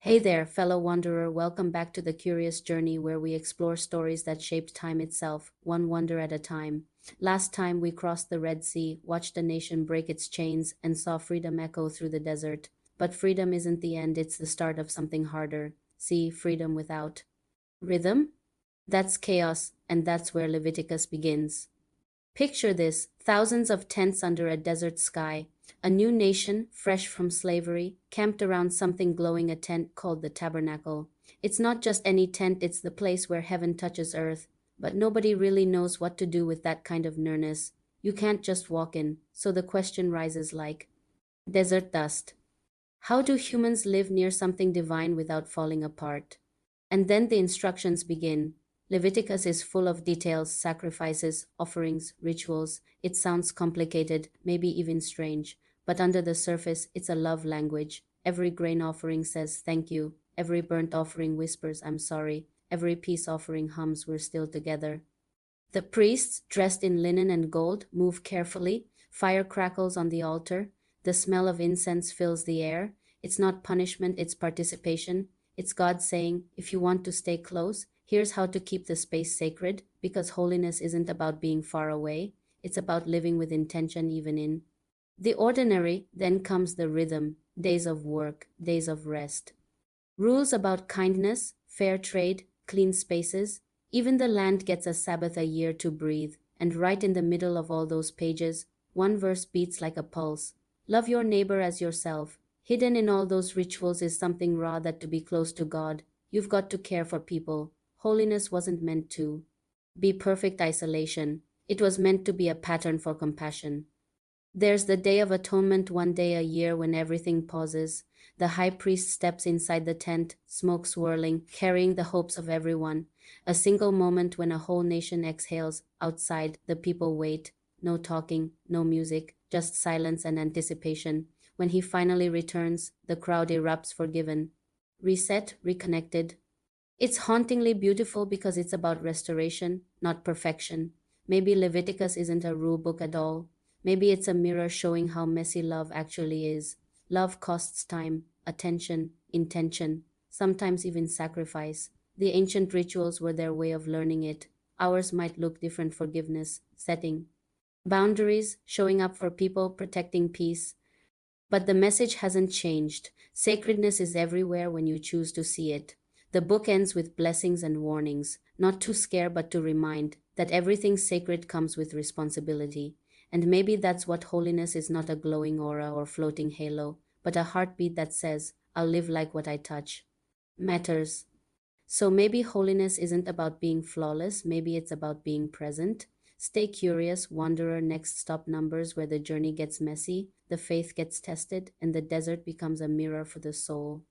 Hey there, fellow wanderer. Welcome back to the curious journey where we explore stories that shaped time itself, one wonder at a time. Last time we crossed the Red Sea, watched a nation break its chains, and saw freedom echo through the desert. But freedom isn't the end, it's the start of something harder. See, freedom without rhythm? That's chaos, and that's where Leviticus begins. Picture this: thousands of tents under a desert sky. A new nation, fresh from slavery, camped around something glowing, a tent called the tabernacle. It's not just any tent, it's the place where heaven touches earth. But nobody really knows what to do with that kind of nearness. You can't just walk in, so the question rises like desert dust. How do humans live near something divine without falling apart? And then the instructions begin. Leviticus is full of details, sacrifices, offerings, rituals. It sounds complicated, maybe even strange, but under the surface, it's a love language. Every grain offering says thank you. Every burnt offering whispers, I'm sorry. Every peace offering hums, we're still together. The priests, dressed in linen and gold, move carefully. Fire crackles on the altar. The smell of incense fills the air. It's not punishment, it's participation. It's God saying, if you want to stay close, here's how to keep the space sacred, because holiness isn't about being far away, it's about living with intention even in the ordinary. Then comes the rhythm: days of work, days of rest. Rules about kindness, fair trade, clean spaces. Even the land gets a Sabbath a year to breathe. And right in the middle of all those pages, one verse beats like a pulse. Love your neighbor as yourself. Hidden in all those rituals is something raw: that to be close to God, you've got to care for people. Holiness wasn't meant to be perfect isolation, it was meant to be a pattern for compassion. There's the Day of Atonement, one day a year when everything pauses. The high priest steps inside the tent, smoke swirling, carrying the hopes of everyone. A single moment when a whole nation exhales. Outside, the people wait. No talking, no music, just silence and anticipation. When he finally returns, the crowd erupts, forgiven, reset, reconnected. It's hauntingly beautiful because it's about restoration, not perfection. Maybe Leviticus isn't a rule book at all. Maybe it's a mirror showing how messy love actually is. Love costs time, attention, intention, sometimes even sacrifice. The ancient rituals were their way of learning it. Ours might look different: forgiveness, setting boundaries, showing up for people, protecting peace. But the message hasn't changed. Sacredness is everywhere when you choose to see it. The book ends with blessings and warnings, not to scare but to remind that everything sacred comes with responsibility. And maybe that's what holiness is: not a glowing aura or floating halo, but a heartbeat that says, I'll live like what I touch matters. So maybe holiness isn't about being flawless, maybe it's about being present. Stay curious, wanderer. Next stop, Numbers, where the journey gets messy, the faith gets tested, and the desert becomes a mirror for the soul.